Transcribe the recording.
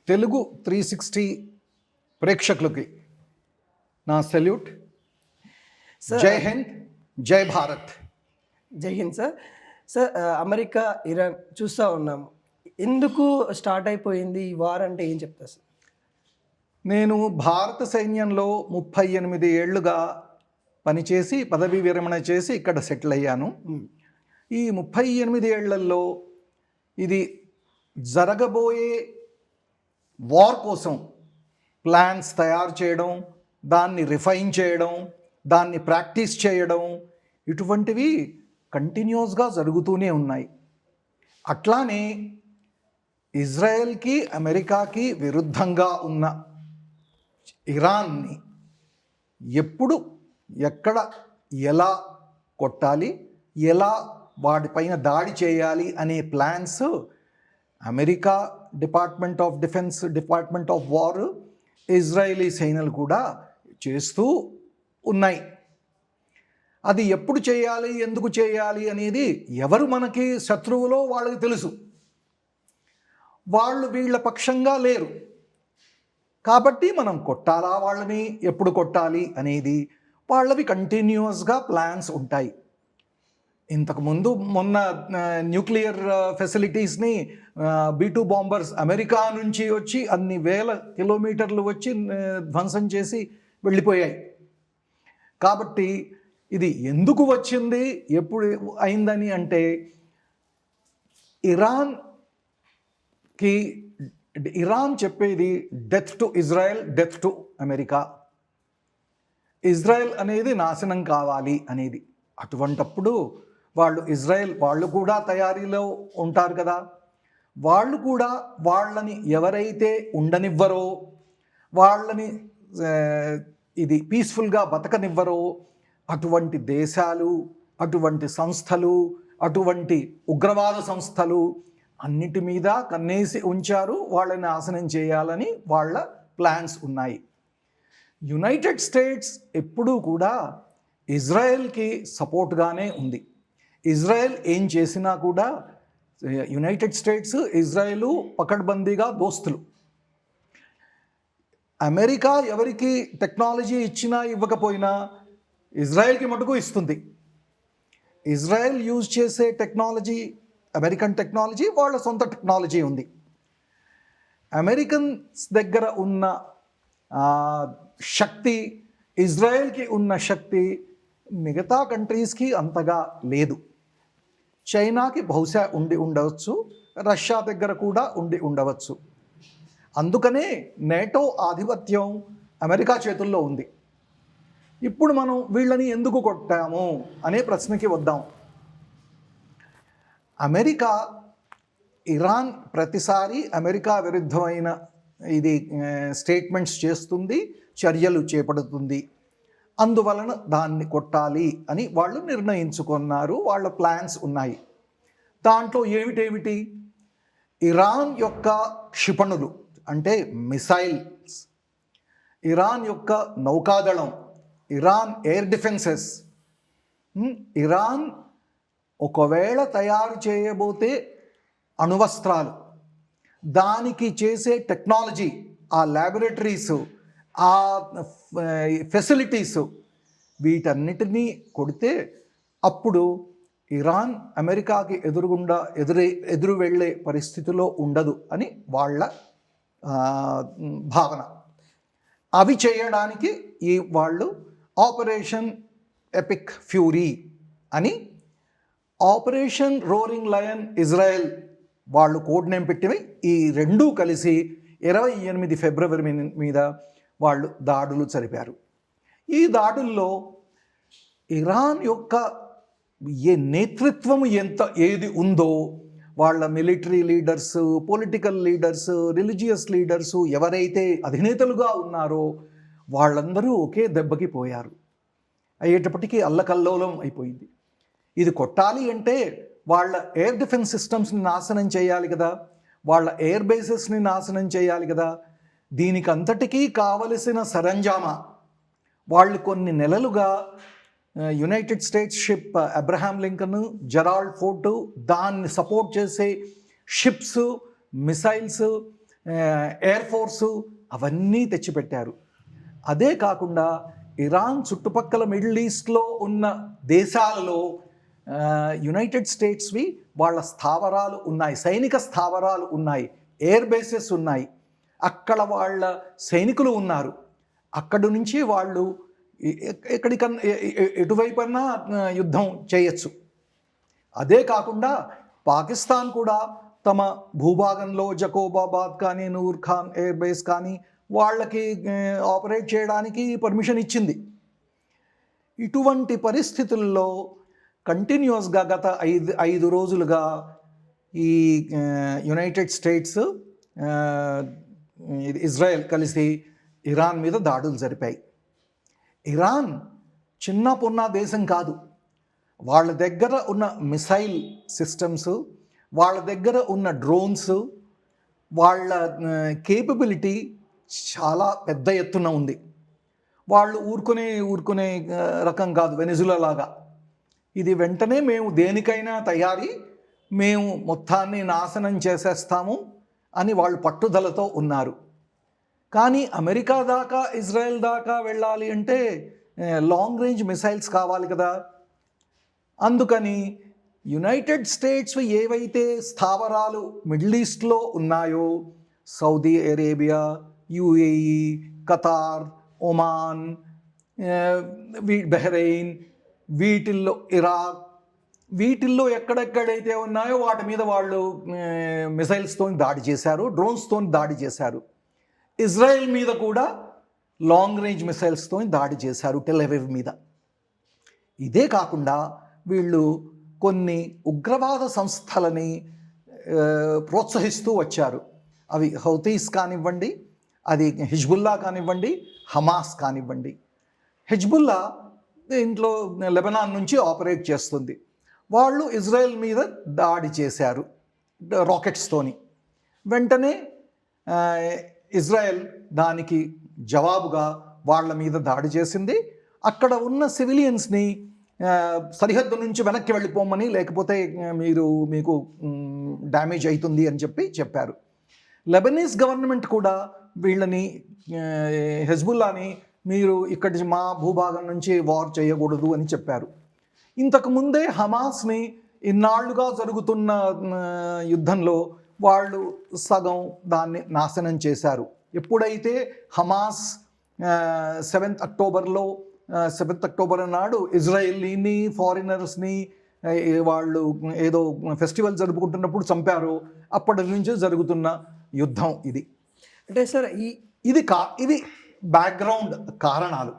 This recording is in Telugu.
తెలుగు 360 ప్రేక్షకులకి నా సెల్యూట్. జై హింద్, జై భారత్. జై Hind sir. Sir, America Iran చూస్తూ ఉన్నాము. ఎందుకు స్టార్ట్ అయిపోయింది ఈ వార్ అంటే ఏం చెప్తారు సార్? నేను భారత సైన్యంలో 38 ఏళ్లుగా పనిచేసి పదవీ విరమణ చేసి ఇక్కడ సెటిల్ అయ్యాను. ఈ 38 ఏళ్లలో ఇది జరగబోయే వార్ కోసం ప్లాన్స్ తయారు చేయడం, దాన్ని రిఫైన్ చేయడం, దాన్ని ప్రాక్టీస్ చేయడం, ఇటువంటివి కంటిన్యూస్గా జరుగుతూనే ఉన్నాయి. అట్లానే ఇజ్రాయెల్కి అమెరికాకి విరుద్ధంగా ఉన్న ఇరాన్ని ఎప్పుడు ఎక్కడ ఎలా కొట్టాలి, ఎలా వాటిపైన దాడి చేయాలి అనే plans America department of defence, department of war, Israeli సైన్యాలు కూడా చేస్తూ ఉన్నాయి. అది ఎప్పుడు చేయాలి, ఎందుకు చేయాలి అనేది ఎవరు మనకి శత్రువులో వాళ్ళకి తెలుసు. వాళ్ళు వీళ్ళ పక్షంగా లేరు కాబట్టి మనం కొట్టాలా, వాళ్ళని ఎప్పుడు కొట్టాలి అనేది వాళ్ళవి కంటిన్యూస్గా ప్లాన్స్ ఉంటాయి. ఇంతకుముందు మొన్న న్యూక్లియర్ ఫెసిలిటీస్ని B-2 బాంబర్స్ అమెరికా నుంచి వచ్చి అన్ని వేల కిలోమీటర్లు వచ్చి ధ్వంసం చేసి వెళ్ళిపోయాయి. కాబట్టి ఇది ఎందుకు వచ్చింది, ఎప్పుడు అయిందని అంటే ఇరాన్ చెప్పేది death to Israel, death to America. Israel అనేది నాశనం కావాలి అనేది. అటువంటప్పుడు వాళ్ళు కూడా తయారీలో ఉంటారు కదా. వాళ్ళు కూడా వాళ్ళని ఎవరైతే ఉండనివ్వరో, వాళ్ళని ఇది పీస్ఫుల్గా బతకనివ్వరో అటువంటి దేశాలు, అటువంటి సంస్థలు, అటువంటి ఉగ్రవాద సంస్థలు అన్నిటి మీద కన్నేసి ఉంచారు. వాళ్ళని నాశనం చేయాలని వాళ్ళ ప్లాన్స్ ఉన్నాయి. యునైటెడ్ స్టేట్స్ ఎప్పుడూ కూడా ఇజ్రాయెల్కి సపోర్ట్గానే ఉంది. ఇజ్రాయెల్ ఏం చేసినా కూడా యునైటెడ్ స్టేట్స్, ఇజ్రాయెల్ పకడ్బందీగా దోస్తులు. అమెరికా ఎవరికి టెక్నాలజీ ఇచ్చినా ఇవ్వకపోయినా ఇజ్రాయెల్కి మటుకు ఇస్తుంది. ఇజ్రాయెల్ యూజ్ చేసే టెక్నాలజీ అమెరికన్ టెక్నాలజీ, వాళ్ళ సొంత టెక్నాలజీ ఉంది. అమెరికన్స్ దగ్గర ఉన్న శక్తి, ఇజ్రాయెల్కి ఉన్న శక్తి మిగతా కంట్రీస్కి అంతగా లేదు. చైనాకి బహుశా ఉండవచ్చు, రష్యా దగ్గర కూడా ఉండవచ్చు. అందుకనే నేటో ఆధిపత్యం అమెరికా చేతుల్లో ఉంది. ఇప్పుడు మనం వీళ్ళని ఎందుకు కొట్టాము అనే ప్రశ్నకి వద్దాం. అమెరికా, ఇరాన్ ప్రతిసారి అమెరికా విరుద్ధమైన ఇది స్టేట్మెంట్స్ చేస్తుంది, చర్యలు చేపడుతుంది. అందువలన దాన్ని కొట్టాలి అని వాళ్ళు నిర్ణయించుకున్నారు. వాళ్ళ ప్లాన్స్ ఉన్నాయి. దాంట్లో ఏమిటేమిటి? ఇరాన్ యొక్క క్షిపణులు అంటే మిసైల్స్, ఇరాన్ యొక్క నౌకాదళం, ఇరాన్ ఎయిర్ డిఫెన్సెస్, ఇరాన్ ఒకవేళ తయారు చేయబోతే అణువస్త్రాలు, దానికి చేసే టెక్నాలజీ, ఆ ల్యాబొరేటరీస్, ఆ ఫెసిలిటీస్, వీటన్నిటినీ కొడితే అప్పుడు ఇరాన్ అమెరికాకి ఎదురు వెళ్ళే పరిస్థితిలో ఉండదు అని వాళ్ళ భావన. అవి చేయడానికి వాళ్ళు ఆపరేషన్ ఎపిక్ ఫ్యూరీ అని, ఆపరేషన్ రోరింగ్ లయన్ ఇజ్రాయెల్ వాళ్ళు కోడ్ నేమ్ పెట్టినవి. ఈ రెండూ కలిసి 28 ఫిబ్రవరి మీద వాళ్ళు దాడులు జరిపారు. ఈ దాడుల్లో ఇరాన్ యొక్క నేతృత్వం ఏది ఉందో, వాళ్ళ military leaders, political leaders, religious leaders ఎవరైతే అధినేతలుగా ఉన్నారో వాళ్ళందరూ ఒకే దెబ్బకి పోయారు. అయ్యేటప్పటికీ అల్లకల్లోలం అయిపోయింది. ఇది కొట్టాలి అంటే వాళ్ళ ఎయిర్ డిఫెన్స్ సిస్టమ్స్ని నాశనం చేయాలి కదా, వాళ్ళ ఎయిర్ బేసెస్ని నాశనం చేయాలి కదా. దీనికి అంతటికీ కావలసిన సరంజామా వాళ్ళు కొన్ని నెలలుగా United states ship Abraham Lincoln, Gerald Ford, దాన్ని సపోర్ట్ చేసే షిప్స్, మిసైల్స్, ఎయిర్ ఫోర్సు అవన్నీ తెచ్చిపెట్టారు. అదే కాకుండా ఇరాన్ చుట్టుపక్కల మిడిల్ ఈస్ట్లో ఉన్న దేశాలలో యునైటెడ్ స్టేట్స్వి వాళ్ళ స్థావరాలు ఉన్నాయి, సైనిక స్థావరాలు ఉన్నాయి, ఎయిర్ బేసెస్ ఉన్నాయి, అక్కడ వాళ్ళ సైనికులు ఉన్నారు. అక్కడి నుంచి వాళ్ళు ఎక్కడికన్నా ఎటువైపన్నా యుద్ధం చేయొచ్చు. అదే కాకుండా పాకిస్తాన్ కూడా తమ భూభాగంలో జకోబాబాద్ కానీ నూర్ ఖాన్ ఎయిర్ బేస్ కానీ వాళ్ళకి ఆపరేట్ చేయడానికి పర్మిషన్ ఇచ్చింది. ఇటువంటి పరిస్థితుల్లో కంటిన్యూస్గా గత ఐదు రోజులుగా ఈ యునైటెడ్ స్టేట్స్ ఇజ్రాయెల్ కలిసి ఇరాన్ మీద దాడులు జరిపాయి. ఇరాన్ చిన్న పొన్న దేశం కాదు. వాళ్ళ దగ్గర ఉన్న మిసైల్ సిస్టమ్స్, వాళ్ళ దగ్గర ఉన్న డ్రోన్స్, వాళ్ళ కేపబిలిటీ చాలా పెద్ద ఎత్తున ఉంది. వాళ్ళు ఊరుకునే రకం కాదు వెనిజులా లాగా. ఇది వెంటనే మేము దేనికైనా తయారీ, మేము మొత్తాన్ని నాశనం చేసేస్తాము అని వాళ్ళు పట్టుదలతో ఉన్నారు. కానీ అమెరికా దాకా ఇజ్రాయెల్ దాకా వెళ్ళాలి అంటే లాంగ్ రేంజ్ మిసైల్స్ కావాలి కదా. అందుకని యునైటెడ్ స్టేట్స్ ఏవైతే స్థావరాలు మిడిల్ ఈస్ట్లో ఉన్నాయో, Saudi Arabia, UAE, Qatar, Oman, Bahrain, వీటిల్లో ఇరాక్, వీటిల్లో ఎక్కడెక్కడైతే ఉన్నాయో వాటి మీద వాళ్ళు మిసైల్స్తో దాడి చేశారు, డ్రోన్స్తో దాడి చేశారు. ఇజ్రాయెల్ మీద కూడా లాంగ్ రేంజ్ మిసైల్స్తో దాడి చేశారు, టెల్ అవీవ్ మీద. ఇదే కాకుండా వీళ్ళు కొన్ని ఉగ్రవాద సంస్థలని ప్రోత్సహిస్తూ వచ్చారు. అవి హౌతీస్ కానివ్వండి, అది హిజ్బుల్లా కానివ్వండి, హమాస్ కానివ్వండి. హిజ్బుల్లా ఇంట్లో లెబనాన్ నుంచి ఆపరేట్ చేస్తుంది. వాళ్ళు ఇజ్రాయెల్ మీద దాడి చేశారు రాకెట్స్తోని. వెంటనే ఇజ్రాయెల్ దానికి జవాబుగా వాళ్ళ మీద దాడి చేసింది. అక్కడ ఉన్న సివిలియన్స్ని సరిహద్దు నుంచి వెనక్కి వెళ్ళిపోమని, లేకపోతే మీకు డ్యామేజ్ అవుతుంది అని చెప్పారు. లెబనీస్ గవర్నమెంట్ కూడా వీళ్ళని హెజ్బుల్లాని మీరు ఇక్కడి మా భూభాగం నుంచి వార్ చేయకూడదు అని చెప్పారు. ఇంతకుముందే హమాస్ని ఇన్నాళ్లుగా జరుగుతున్న యుద్ధంలో వాళ్ళు సగం దాన్ని నాశనం చేశారు. ఎప్పుడైతే హమాస్ 7th అక్టోబర్ నాడు ఇజ్రాయెల్ని, ఫారినర్స్ని వాళ్ళు ఏదో ఫెస్టివల్ జరుపుకుంటున్నప్పుడు చంపారో అప్పటి నుంచి జరుగుతున్న యుద్ధం ఇది. అంటే సార్ ఇది బ్యాక్గ్రౌండ్ కారణాలు.